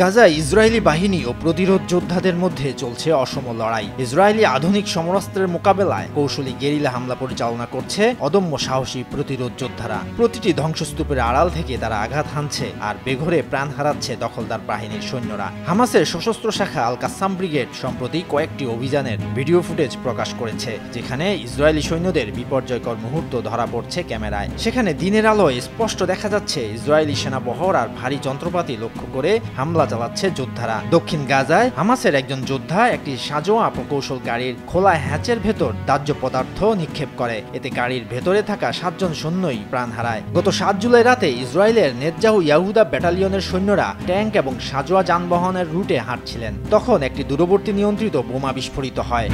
গাজায় ইসরায়েলি বাহিনী ও প্রতিরোধ যোদ্ধাদের মধ্যে চলছে অসম লড়াই। ইসরায়েলি আধুনিক সমরাস্ত্রের মোকাবেলায় কৌশলী গেরিলা হামলা পরিচালনা করছে অদম্য সাহসী প্রতিরোধ যোদ্ধারা। প্রতিটি ধ্বংসস্তূপের আড়াল থেকে তারা আঘাত হানছে আর বেঘরে প্রাণ হারাচ্ছে দখলদার বাহিনীর সৈন্যরা। হামাসের সশস্ত্র শাখা আল কাসাম ব্রিগেড সম্প্রতি কয়েকটি অভিযানের ভিডিও ফুটেজ প্রকাশ করেছে, যেখানে ইসরায়েলি সৈন্যদের বিপর্যয়কর মুহূর্ত ধরা পড়ছে ক্যামেরায়। সেখানে দিনের আলোয় স্পষ্ট দেখা যাচ্ছে ইসরায়েলি সেনাবহর আর ভারী যন্ত্রপাতি লক্ষ্য করে হামলা চালাচ্ছে যোদ্ধারা। দক্ষিণ গাজায় হামাসের একজন যোদ্ধা একটি সাজোয়া প্রকৌশল গাড়ির খোলা হ্যাচের ভেতর দাহ্য পদার্থ নিক্ষেপ করে। এতে গাড়ির ভেতরে থাকা 7 জন সৈন্যই প্রাণ হারায়। গত 7 জুলাই রাতে ইসরায়েলের নেতজাহু ইয়াহুদা ব্যাটালিয়নের সৈন্যরা ট্যাঙ্ক এবং সাজোয়া যানবাহনের রুটে হাঁটছিলেন। তখন একটি দূরবর্তী নিয়ন্ত্রিত বোমা বিস্ফোরিত হয়।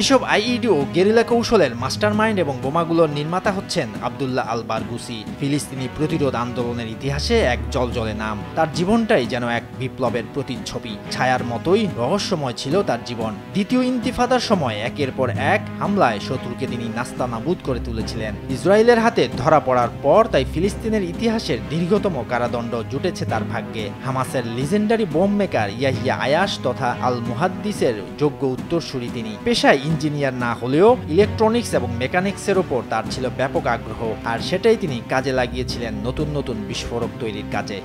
এসব আইইডি ও গেরিলা কৌশলের মাস্টারমাইন্ড এবং বোমাগুলোর নির্মাতা হচ্ছেন আব্দুল্লাহ আল বারগুসি। ফিলিস্তিনি প্রতিরোধ আন্দোলনের ইতিহাসে এক জলজলে নাম। তার জীবনটাই যেন এক বিপ্লবের প্রতিচ্ছবি। ছায়ার মতোই রহস্যময় ছিল তার জীবন। দ্বিতীয় ইন্তিফাদার সময় একের পর এক হামলায় শত্রুকে তিনি নাস্তানাবুদ করে তুলেছিলেন। ইসরায়েলের হাতে ধরা পড়ার পর তাই ফিলিস্তিনের ইতিহাসের দীর্ঘতম কারাদণ্ড জুটেছে তার ভাগ্যে। হামাসের লিজেন্ডারি বোম মেকার ইয়াহিয়া আয়াশ তথা আল মুহাদ্দিসের যোগ্য উত্তরসূরি তিনি। পেশায় ইঞ্জিনিয়ার না হলেও ইলেকট্রনিক্স এবং মেকানিক্সের ওপর তার ছিল ব্যাপক আগ্রহ, আর সেটাই তিনি কাজে লাগিয়েছিলেন নতুন নতুন বিস্ফোরক তৈরির কাজে।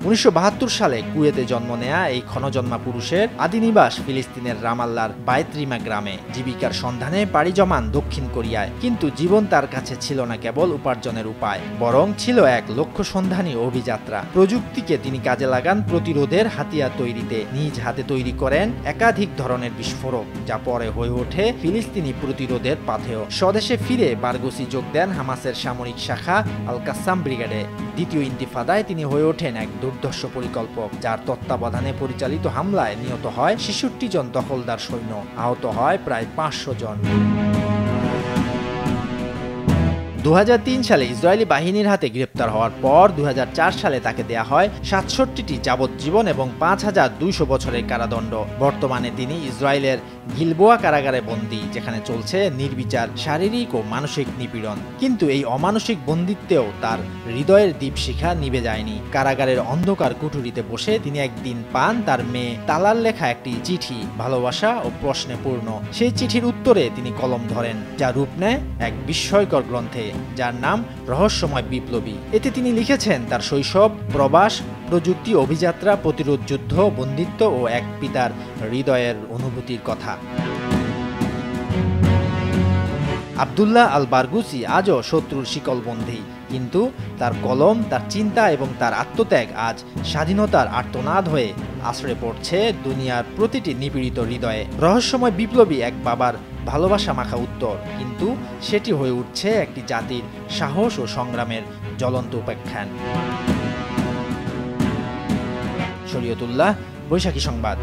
1972 সালে কুয়েতে জন্ম নেয়া এই ক্ষণজন্মা পুরুষের আদি নিবাস ফিলিস্তিনের রামাল্লার বাইতরিমা গ্রামে। জীবিকার সন্ধানে পাড়ি জমান দক্ষিণ কোরিয়ায়। কিন্তু জীবন তার কাছে ছিল না কেবল উপার্জনের উপায়, বরং ছিল এক লক্ষ্য সন্ধানী অভিযাত্রা। প্রযুক্তিকে তিনি কাজে লাগান প্রতিরোধের হাতিয়ার তৈরিতে। নিজ হাতে তৈরি করেন একাধিক ধরনের বিস্ফোরক, যা পরে হয়ে ওঠে ফিলিস্তিনি প্রতিরোধের পাথেয়। স্বদেশে ফিরে বারগুসি যোগ দেন হামাসের সামরিক শাখা আল কাসাম ব্রিগেডে। দ্বিতীয় ইন্তিফাদায় তিনি হয়ে ওঠেন এক দুর্ধর্ষ পরিকল্পক, যার তত্ত্বাবধানে পরিচালিত হামলায় নিহত হয় 66 জন দখলদার সৈন্য, আহত হয় প্রায় 500 জন। 2003 সালে ইসরায়েলি বাহিনীর হাতে গ্রেপ্তার হওয়ার পর 2004 সালে তাকে দেয়া হয় 67টি যাবজ্জীবন এবং 5200 বছরের কারাদণ্ড। বর্তমানে তিনি ইসরায়েলের গিলবোয়া কারাগারে বন্দী, যেখানে চলছে নির্বিচার শারীরিক ও মানসিক নিপীড়ন। কিন্তু এই অমানসিক বন্দিত্বেও তার হৃদয়ের দীপশিখা নিভে যায়নি। কারাগারের অন্ধকার কুঠুরিতে বসে তিনি একদিন পান তার মেয়ে তালার লেখা একটি চিঠি, ভালোবাসা ও প্রশ্নে পূর্ণ। সেই চিঠির উত্তরে তিনি কলম ধরেন, যা রূপ নেয় এক বিস্ময়কর গ্রন্থে, যার নাম রহস্যময় বিপ্লবী। এতে তিনি লিখেছেন তার শৈশব, প্রবাস, প্রযুক্তি, অভিযাত্রা, প্রতিরোধ যুদ্ধ, বন্দিত্ব ও এক পিতার হৃদয়ের অনুভূতির কথা। আব্দুল্লাহ আল বারগুসি আজও শত্রুর শিকলবন্দী, কিন্তু তার কলম, তার চিন্তা এবং তার আত্মত্যাগ আজ স্বাধীনতার আর্তনাদ হয়ে আশ্রে পড়ছে দুনিয়ার প্রতিটি নিপীড়িত হৃদয়ে। রহস্যময় বিপ্লবী এক বাবার ভালোবাসা মাখা উত্তর, কিন্তু সেটি হয়ে উঠছে একটি জাতির সাহস ও সংগ্রামের জ্বলন্ত উপাখ্যান। শরীয়তুল্লাহ, বৈশাখী সংবাদ।